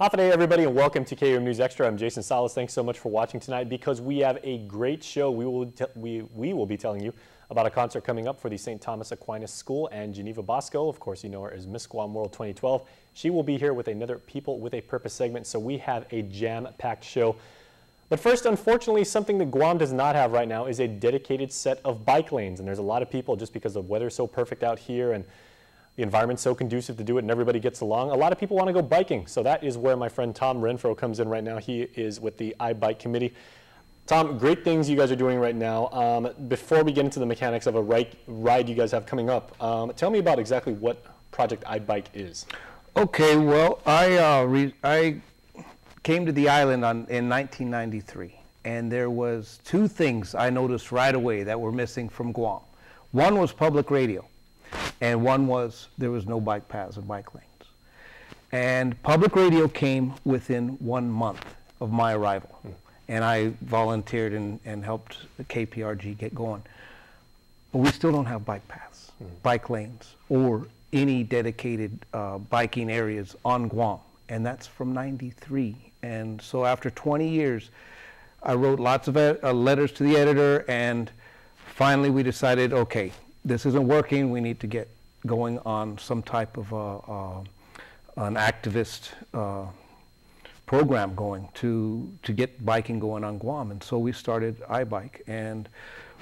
Half a day, everybody, and welcome to KUAM News Extra. I'm Jason Salas. Thanks so much for watching tonight because we have a great show. We will be telling you about a concert coming up for the St. Thomas Aquinas School, and Geneva Bosco, of course, you know her as Miss Guam World 2012. She will be here with another People with a Purpose segment, so we have a jam-packed show. But first, unfortunately, something that Guam does not have right now is a dedicated set of bike lanes, and there's a lot of people, just because the weather's so perfect out here and the environment's so conducive to do it and everybody gets along, a lot of people want to go biking. So that is where my friend Tom Renfro comes in right now. He is with the iBike committee. Tom, great things you guys are doing right now. Before we get into the mechanics of a ride you guys have coming up, tell me about exactly what Project iBike is. Okay, well, I came to the island in 1993, and there was two things I noticed right away that were missing from Guam. One was public radio, and one was there was no bike paths and bike lanes. And public radio came within 1 month of my arrival, and I volunteered and helped the KPRG get going. But we still don't have bike paths, bike lanes, or any dedicated biking areas on Guam, and that's from '93. And so after 20 years, I wrote lots of letters to the editor, and finally we decided, okay, this isn't working. We need to get going on some type of an activist program going to get biking going on Guam. And so we started iBike, and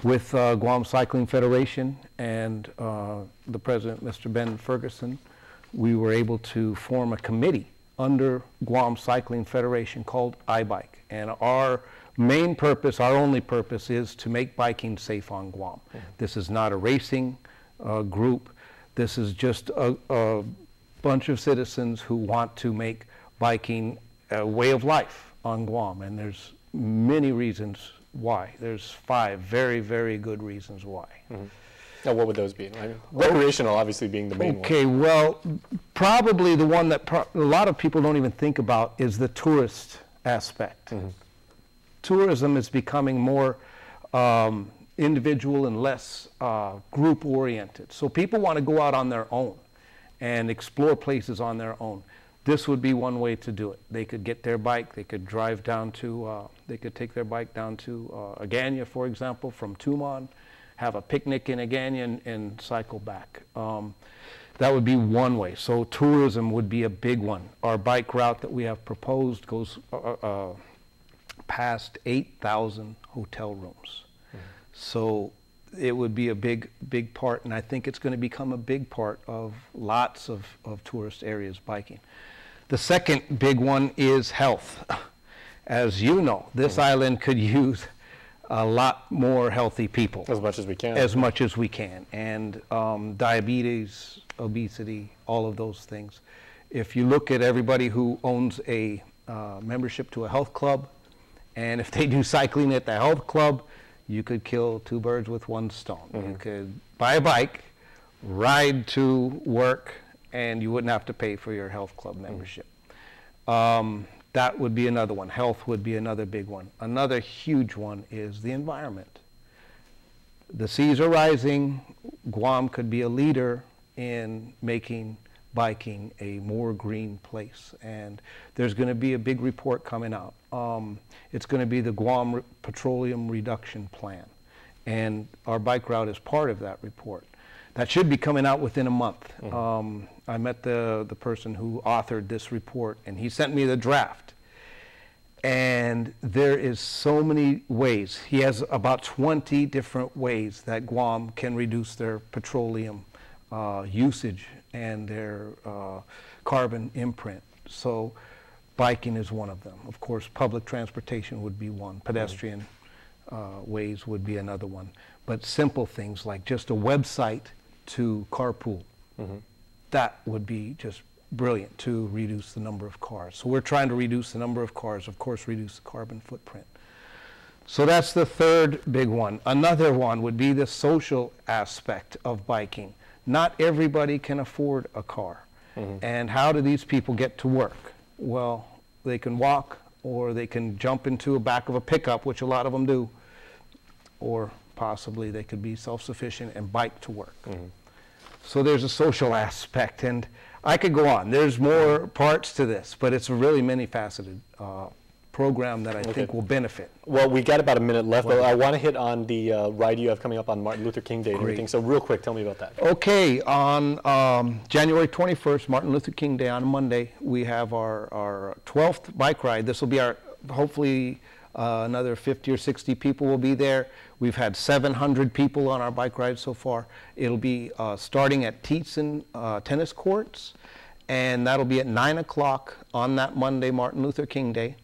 with Guam Cycling Federation and the president, Mr. Ben Ferguson, we were able to form a committee under Guam Cycling Federation called iBike. And our main purpose, our only purpose, is to make biking safe on Guam. This is not a racing group. This is just a bunch of citizens who want to make biking a way of life on Guam. And there's many reasons why. There's 5 very, very good reasons why. Now, what would those be? Recreational, obviously, being the main one. Okay, well, probably the one that a lot of people don't even think about is the tourist aspect. Tourism is becoming more individual and less group-oriented. So people want to go out on their own and explore places on their own. This would be one way to do it. They could get their bike, they could drive down to, they could take their bike down to Agana, for example, from Tumon, have a picnic in Agana and cycle back. That would be one way. So tourism would be a big one. Our bike route that we have proposed goes past 8,000 hotel rooms. So it would be a big, big part, and I think it's going to become a big part of lots of tourist areas biking. The second big one is health. As you know, this island could use a lot more healthy people. As much as we can. As much as we can. And diabetes, obesity, all of those things. If you look at everybody who owns a membership to a health club, and if they do cycling at the health club, you could kill 2 birds with 1 stone. You could buy a bike, ride to work, and you wouldn't have to pay for your health club membership. That would be another one. Health would be another big one. Another huge one is the environment. The seas are rising. Guam could be a leader in making biking a more green place. And there's going to be a big report coming out. It's going to be the Guam Petroleum Reduction Plan. And our bike route is part of that report. That should be coming out within a month. I met the person who authored this report, and he sent me the draft. And there is so many ways. He has about 20 different ways that Guam can reduce their petroleum usage and their carbon imprint. So biking is one of them. Of course, public transportation would be one. Pedestrian ways would be another one. But simple things like just a website to carpool, that would be just brilliant to reduce the number of cars. So we're trying to reduce the number of cars, of course, reduce the carbon footprint. So that's the third big one. Another one would be the social aspect of biking. Not everybody can afford a car. And how do these people get to work? Well, they can walk, or they can jump into the back of a pickup, which a lot of them do, or possibly they could be self-sufficient and bike to work. So there's a social aspect, and I could go on. There's more parts to this, but it's a really many-faceted program that I think will benefit. Well, we got about a minute left, but I want to hit on the ride you have coming up on Martin Luther King Day and everything. So real quick, tell me about that. Okay, on January 21st, Martin Luther King Day on Monday, we have our 12th bike ride. This will be our, hopefully, another 50 or 60 people will be there. We've had 700 people on our bike ride so far. It'll be starting at Tietzen Tennis Courts, and that'll be at 9 o'clock on that Monday, Martin Luther King Day.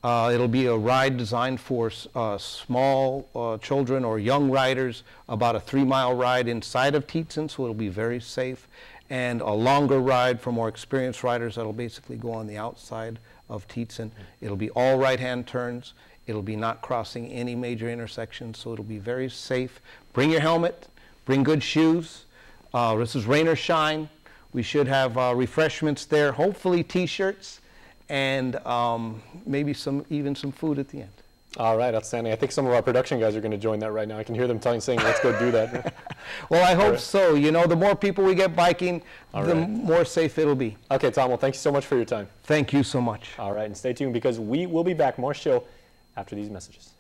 It'll be a ride designed for small children or young riders, about a 3-mile ride inside of Tietzen, so it'll be very safe, and a longer ride for more experienced riders that'll basically go on the outside of Tietzen. It'll be all right-hand turns. It'll be not crossing any major intersections, so it'll be very safe. Bring your helmet, bring good shoes. This is rain or shine. We should have refreshments there, hopefully T-shirts, and maybe even some food at the end. All right, outstanding. I think some of our production guys are going to join that right now. I can hear them saying, let's go do that. Well, I hope so. You know, the more people we get biking, the more safe it'll be. Okay, Tom, well, thank you so much for your time. Thank you so much. All right, and stay tuned because we will be back. More show after these messages.